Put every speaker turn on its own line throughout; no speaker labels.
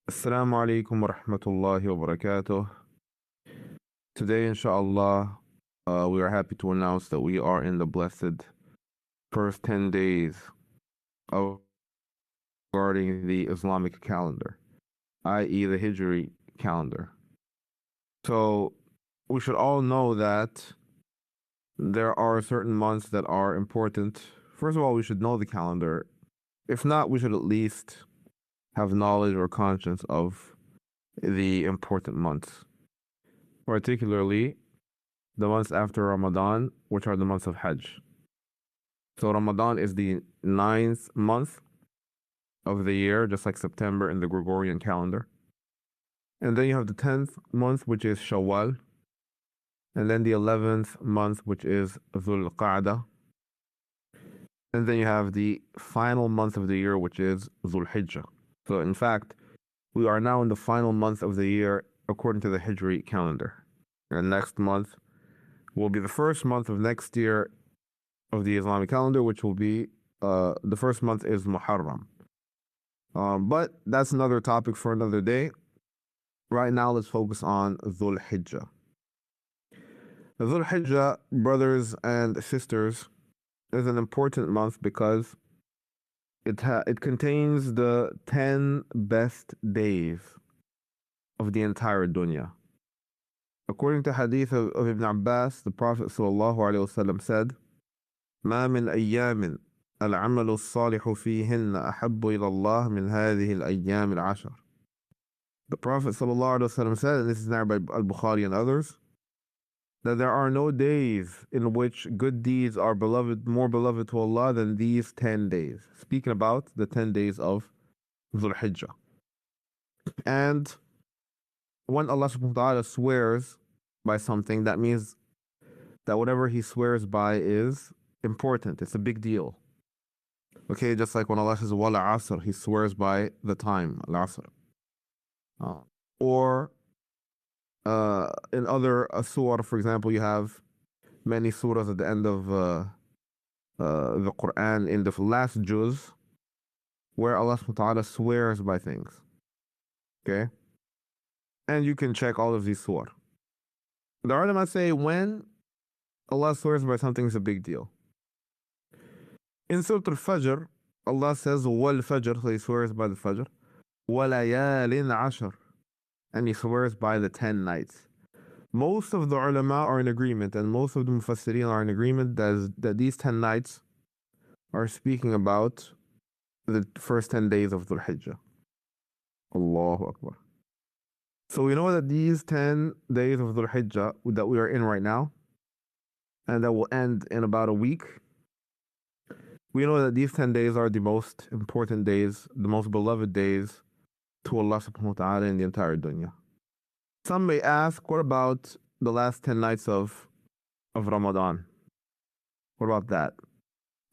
Assalamu alaikum wa rahmatullahi wa barakatuh. Today, inshallah, we are happy to announce that we are in the blessed first 10 days of regarding the Islamic calendar, i.e., the Hijri calendar. So, we should all know that there are certain months that are important. First of all, we should know the calendar. If not, we should at least have knowledge or conscience of the important months, particularly the months after Ramadan, which are the months of Hajj. So Ramadan is the ninth month of the year, just like September in the Gregorian calendar. And then you have the 10th month, which is Shawwal. And then the 11th month, which is Dhul Qa'dah. And then you have the final month of the year, which is Dhul Hijjah. So in fact, we are now in the final month of the year according to the Hijri calendar. And next month will be the first month of next year of the Islamic calendar, which will be the first month is Muharram. But that's another topic for another day. Right now, let's focus on Dhul Hijjah. The Dhul Hijjah, brothers and sisters, is an important month because it contains the 10 best days of the entire dunya. According to hadith of Ibn Abbas, the Prophet ﷺ said, ما من أيام العمل الصالح فيهن أحب إلى الله من هذه الأيام العشر. The Prophet ﷺ said, and this is narrated by Al-Bukhari and others, that there are no days in which good deeds are more beloved to Allah than these 10 days. Speaking about the 10 days of Dhul Hijjah. And when Allah subhanahu wa ta'ala swears by something, that means that whatever He swears by is important. It's a big deal. Okay, just like when Allah says wal asr, He swears by the time, al asr. Or in other surah, for example, you have many surahs at the end of the Quran in the last juz where Allah subhanahu wa ta'ala swears by things. Okay? And you can check all of these surah. The ulama say when Allah swears by something is a big deal. In Surah Al-Fajr, Allah says wal fajr, so He swears by the Fajr. وَلَيَالٍ عَشْرٍ, and He swears by the 10 nights. Most of the ulama are in agreement, and most of the mufassirin are in agreement that these 10 nights are speaking about the first 10 days of Dhul Hijjah. Allahu Akbar. So we know that these 10 days of Dhul Hijjah that we are in right now, and that will end in about a week, we know that these 10 days are the most important days, the most beloved days to Allah subhanahu wa ta'ala in the entire dunya. Some may ask, what about the last 10 nights of Ramadan? What about that?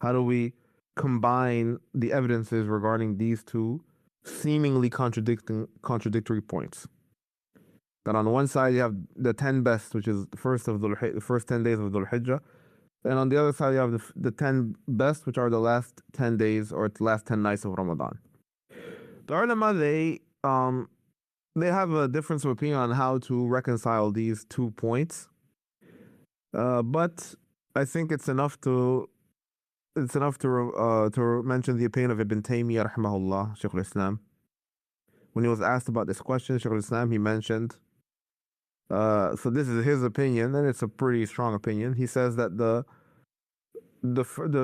How do we combine the evidences regarding these two seemingly contradictory points? That on one side you have the 10 best, which is the first 10 days of Dhul Hijjah, and on the other side you have the 10 best, which are the last 10 days or the last 10 nights of Ramadan. The ulama, they have a difference of opinion on how to reconcile these 2 points, but I think it's enough to mention the opinion of Ibn Taymiyyah rahimahullah, Shaykh Islam. When he was asked about this question, Shaykh Islam, he mentioned, so this is his opinion, and it's a pretty strong opinion. He says that the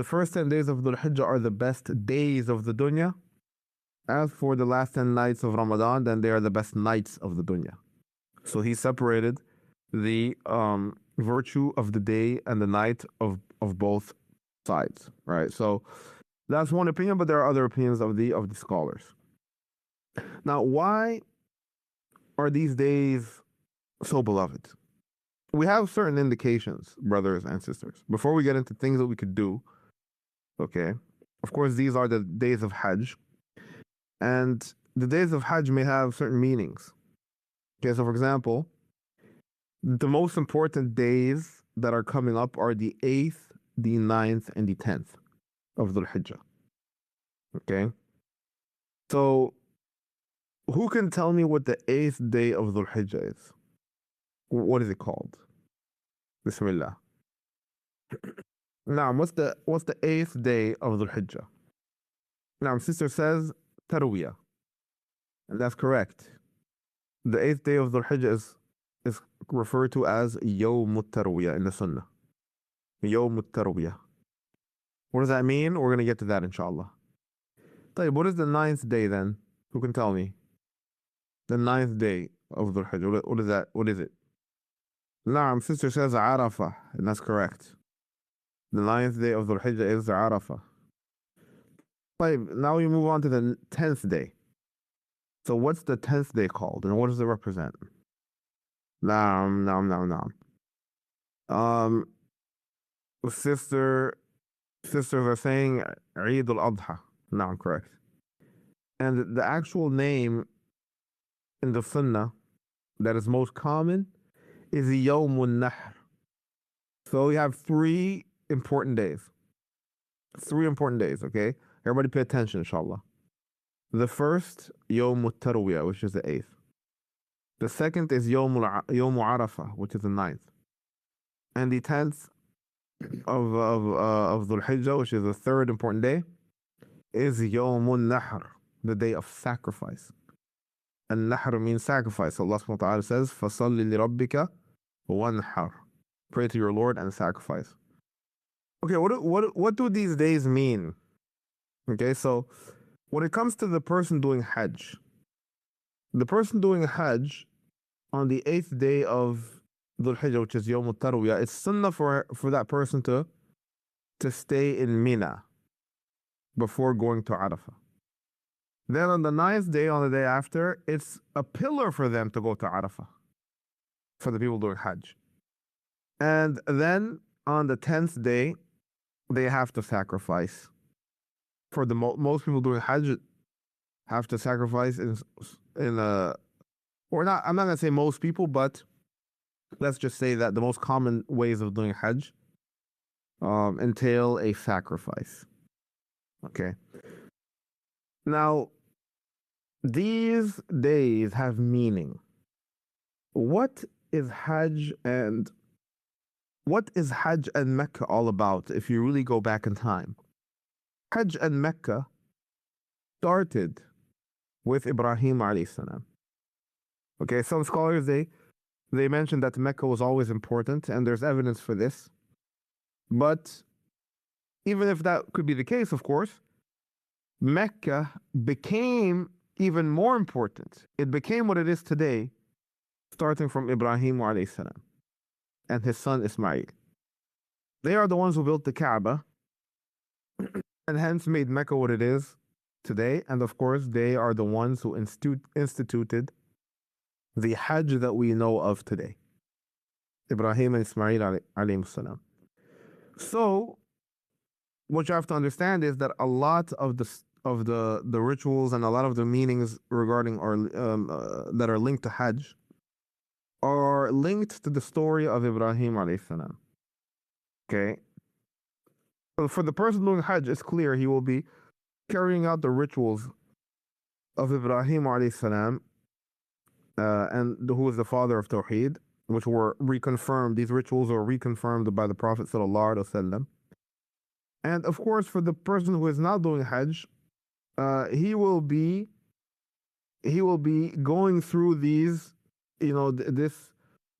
first 10 days of Dhul Hijjah are the best days of the dunya. As for the last 10 nights of Ramadan, then they are the best nights of the dunya. So he separated the virtue of the day and the night of both sides, right? So that's one opinion, but there are other opinions of the scholars. Now, why are these days so beloved? We have certain indications, brothers and sisters. Before we get into things that we could do, okay, of course, these are the days of Hajj. And the days of Hajj may have certain meanings. Okay, so for example, the most important days that are coming up are the 8th, the 9th, and the 10th of Dhul Hijjah. Okay? So Who can tell me what the eighth day of Dhul Hijjah is? What is it called? Bismillah. Now, what's the eighth day of Dhul Hijjah? Now, sister says Tarwiyah, and that's correct. The eighth day of Dhul Hijjah is referred to as Yawm Tarwiyah in the Sunnah. Yawm Tarwiyah. What does that mean? We're gonna get to that, inshallah. What is the ninth day then? Who can tell me? The ninth day of Dhul Hijjah. What is that? What is it? Naam, sister says Arafah, and that's correct. The ninth day of Dhul Hijjah is Arafah. Now we move on to the 10th day. So what's the 10th day called, and what does it represent? Naam. Sisters are saying Eid al-Adha. Naam, correct. And the actual name in the Sunnah that is most common is Yawm al-Nahr. So we have three important days. Three important days, okay? Everybody pay attention, inshallah. The first, Yawm al-Tarwiyah, which is the 8th. The second is Yawm Arafah, which is the 9th. And the 10th of Dhul Hijjah, which is the third important day, is Yawm al-Nahr, the day of sacrifice. And Nahr means sacrifice. Allah subhanahu wa ta'ala says, فَصَلِّ لِرَبِّكَ وَانْحَرْ. Pray to your Lord and sacrifice. Okay, what do these days mean? Okay, so when it comes to the person doing Hajj, the person doing Hajj on the 8th day of Dhul Hijjah, which is Yawm al-Tarwiyah, it's sunnah for that person to stay in Mina before going to Arafah. Then on the 9th day, on the day after, it's a pillar for them to go to Arafah, for the people doing Hajj. And then on the 10th day, they have to sacrifice. For the most people doing Hajj have to sacrifice in a, or not, I'm not going to say most people, but let's just say that the most common ways of doing Hajj entail a sacrifice. Okay. Now, these days have meaning. What is Hajj and Mecca all about if you really go back in time? Hajj and Mecca started with Ibrahim alayhi salam. Okay, some scholars they mention that Mecca was always important, and there's evidence for this. But even if that could be the case, of course, Mecca became even more important. It became what it is today, starting from Ibrahim alayhi salam and his son Ismail. They are the ones who built the Kaaba and hence made Mecca what it is today. And of course, they are the ones who instituted the Hajj that we know of today. Ibrahim and Ismail alayhim salam. So, what you have to understand is that a lot of the rituals and a lot of the meanings regarding or that are linked to Hajj are linked to the story of Ibrahim alayhi salam. Okay. So for the person doing Hajj, it's clear he will be carrying out the rituals of Ibrahim alayhi salam, and who is the father of Tawheed, which were reconfirmed. These rituals were reconfirmed by the Prophet sallallahu alaihi wasallam. And of course, for the person who is not doing Hajj, he will be going through these, this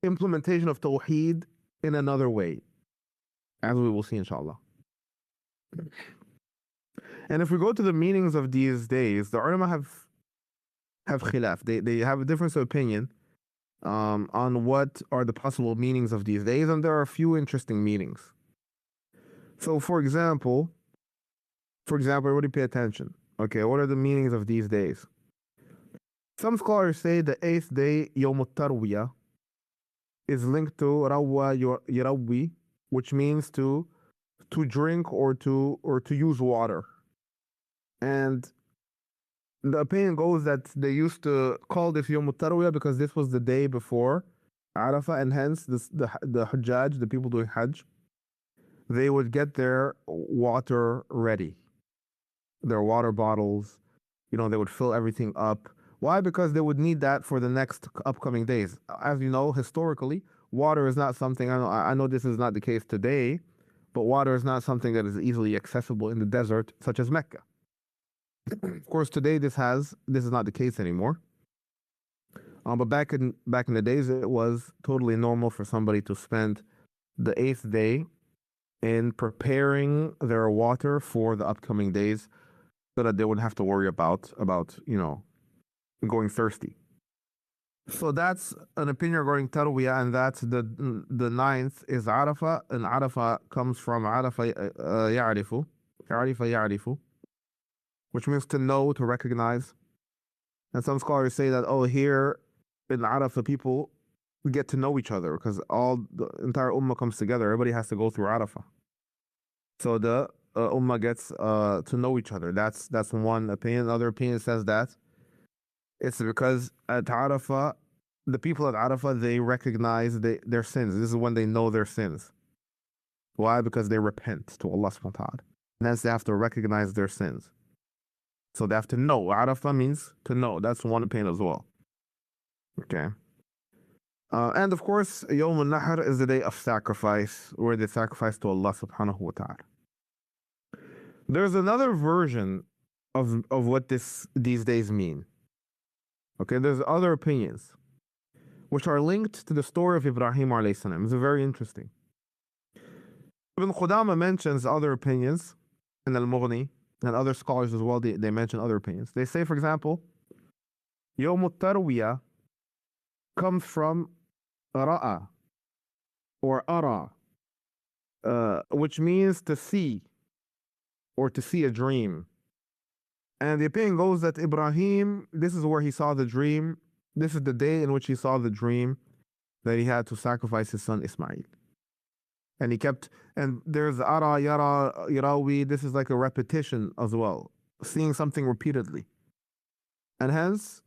implementation of Tawheed in another way, as we will see, inshallah. And if we go to the meanings of these days, the ulama have khilaf. They have a difference of opinion on what are the possible meanings of these days, and there are a few interesting meanings. So, for example, everybody pay attention. Okay, what are the meanings of these days? Some scholars say the 8th day, Yawm al-Tarwiyah, is linked to Rawwa Yarawwi, which means to drink or to use water. And the opinion goes that they used to call this Yawm al-Tarwiyah because this was the day before Arafah, and hence the Hujjaj, the people doing Hajj, they would get their water ready, their water bottles. They would fill everything up Why? Because they would need that for the next upcoming days. As you know, historically, water is not something, I know this is not the case today, but water is not something that is easily accessible in the desert, such as Mecca. Of course, today this is not the case anymore. But back in the days, it was totally normal for somebody to spend the eighth day in preparing their water for the upcoming days, so that they wouldn't have to worry about going thirsty. So that's an opinion regarding Tarwiyah, and that's the ninth is Arafah, and Arafah comes from Ya'rifu, Ya'rifu, which means to know, to recognize. And some scholars say that, here in Arafah, people get to know each other because all the entire Ummah comes together. Everybody has to go through Arafah. So the Ummah gets to know each other. That's one opinion. Another opinion says that it's because at Arafah, the people at Arafah, they recognize their sins. This is when they know their sins. Why? Because they repent to Allah subhanahu wa ta'ala. And hence they have to recognize their sins. So they have to know. Arafah means to know. That's one opinion as well. Okay. And of course, Yawm al-Nahr is the day of sacrifice, where they sacrifice to Allah subhanahu wa ta'ala. There's another version of what these days mean. Okay, there's other opinions which are linked to the story of Ibrahim alayhi salam. It's very interesting. Ibn Qudama mentions other opinions in Al-Mughni, and other scholars as well, they mention other opinions. They say, for example, Yawm al-Tarwiyah comes from Ra'a or Ara, which means to see or to see a dream. And the opinion goes that Ibrahim, this is where he saw the dream. This is the day in which he saw the dream that he had to sacrifice his son Ismail. And there's Ara, Yara, Yarawi, this is like a repetition as well, seeing something repeatedly. And hence,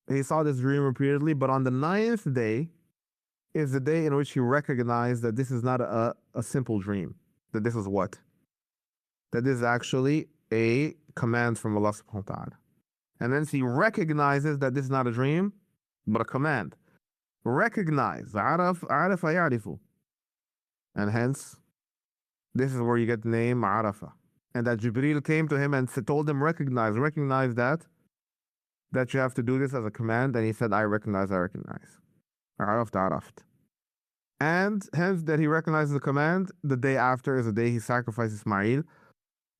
he saw this dream repeatedly, but on the ninth day is the day in which he recognized that this is not a simple dream, that this is what? That this is actually a command from Allah subhanahu wa ta'ala. And then he recognizes that this is not a dream, but a command. Recognize. Arafa ya'rifu. And hence, this is where you get the name Arafah. And that Jibreel came to him and told him, recognize that you have to do this as a command. And he said, I recognize. Araft. And hence that he recognizes the command, the day after is the day he sacrificed Ismail.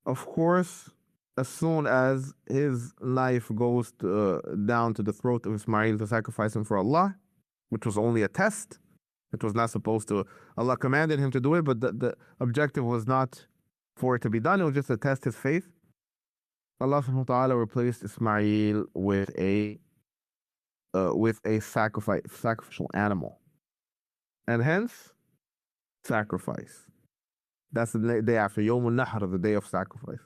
Of course, as soon as his knife goes down to the throat of Ismail to sacrifice him for Allah, which was only a test, it was not supposed to, Allah commanded him to do it, but the objective was not for it to be done, it was just to test his faith. Allah subhanahu wa ta'ala replaced Ismail with a sacrificial animal. And hence, sacrifice. That's the day after, Yawm al-Nahr, the day of sacrifice.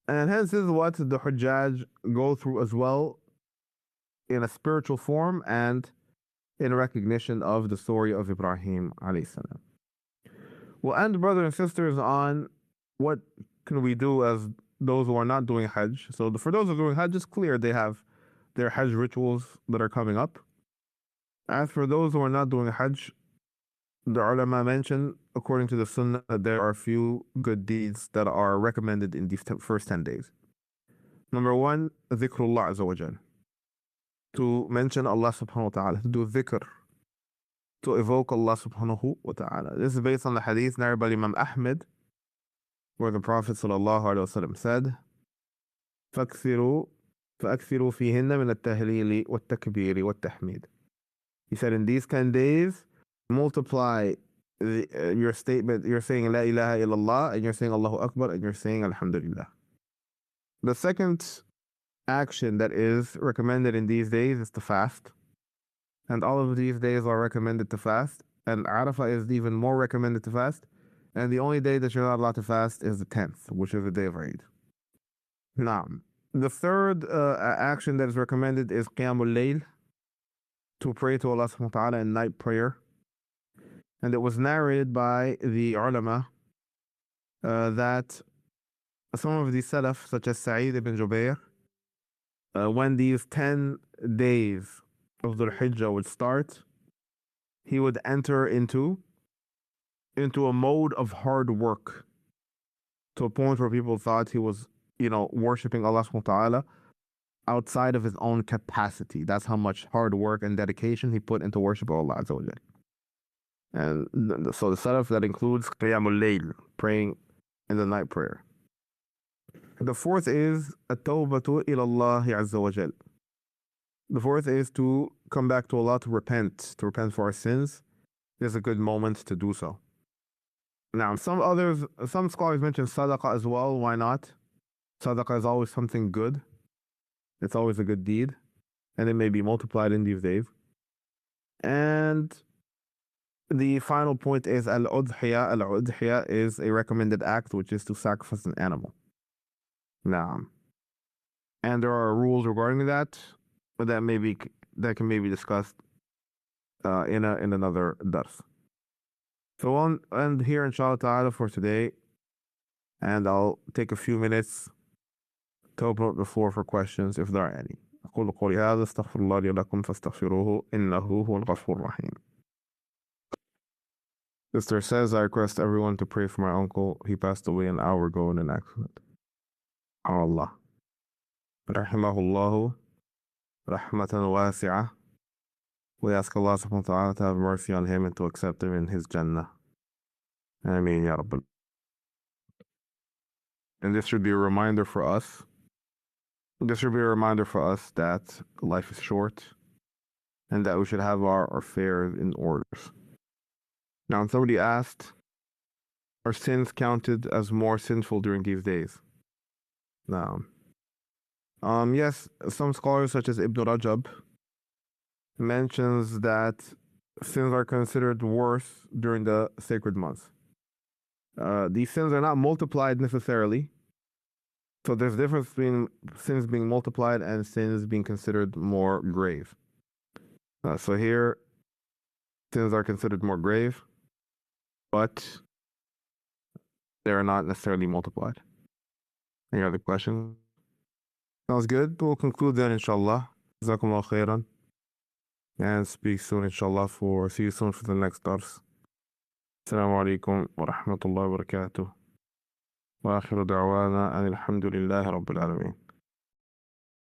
And hence this is what the Hujjaj go through as well in a spiritual form and in recognition of the story of Ibrahim alayhi salam. We'll end, brothers and sisters, on what can we do as those who are not doing Hajj. So for those who are doing Hajj, it's clear they have their Hajj rituals that are coming up. As for those who are not doing Hajj, the ulama mentioned, according to the Sunnah, that there are a few good deeds that are recommended in these first 10 days. Number one, dhikrullah azza wa jal. To mention Allah subhanahu wa ta'ala, to do dhikr, to evoke Allah subhanahu wa ta'ala. This is based on the hadith narrated by Imam Ahmed, where the Prophet sallallahu alaihi wasallam said, فَأَكْثِرُوا فِيهِنَّ مِنَ التَّهْلِيلِ وَالتَّكْبِيرِ وَالتَّحْمِيدِ. He said, in these 10 days, multiply your statement. You're saying La ilaha illallah, and you're saying Allahu Akbar, and you're saying Alhamdulillah. The second action that is recommended in these days is to fast. And all of these days are recommended to fast. And Arafah is even more recommended to fast. And the only day that you're not allowed to fast is the 10th, which is the day of Eid. Now, the third action that is recommended is Qiyamul Layl, to pray to Allah subhanahu wa ta'ala in night prayer. And it was narrated by the ulama that some of the Salaf, such as Sa'id ibn Jubayr, when these 10 days of Dhul Hijjah would start, he would enter into a mode of hard work to a point where people thought he was, worshiping Allah subhanahu wa ta'ala outside of his own capacity. That's how much hard work and dedication he put into worship of Allah Azza wa Jal. And so the salaf that includes Qiyamul Layl, praying in the night prayer. The fourth is At-Tawbatu ila Allah Azza wa Jal. The fourth is to come back to Allah to repent for our sins. There's a good moment to do so. Now, some scholars mention sadaqah as well. Why not? Sadaqah is always something good. It's always a good deed, and it may be multiplied in these days. And the final point is al-udhiyah. Al-udhiyah is a recommended act, which is to sacrifice an animal. Now, and there are rules regarding that, but that can maybe discussed in another dars. So we'll end here inshallah ta'ala for today, and I'll take a few minutes to open up the floor for questions if there are any. أقول قولي هذا استغفر الله لي ولكم فاستغفروه إنه هو الغفور الرحيم. Sister says, I request everyone to pray for my uncle. He passed away an hour ago in an accident. Allah. Rahimahullahu rahmatan wasi'ah. We ask Allah subhanahu wa ta'ala to have mercy on him and to accept him in his Jannah. Ameen ya Rabbal. And this should be a reminder for us. That life is short and that we should have our affairs in order. Now, somebody asked, are sins counted as more sinful during these days? Now, yes, some scholars such as Ibn Rajab mentions that sins are considered worse during the sacred months. These sins are not multiplied necessarily. So there's a difference between sins being multiplied and sins being considered more grave. So here, sins are considered more grave, but they are not necessarily multiplied. Any other questions? Sounds good. We'll conclude then, inshallah. Jazakumullah khairan. And speak soon, inshallah, see you soon for the next dars. Assalamu alaikum wa rahmatullahi wa barakatuh. وآخر دعوانا أن الحمد لله رب العالمين.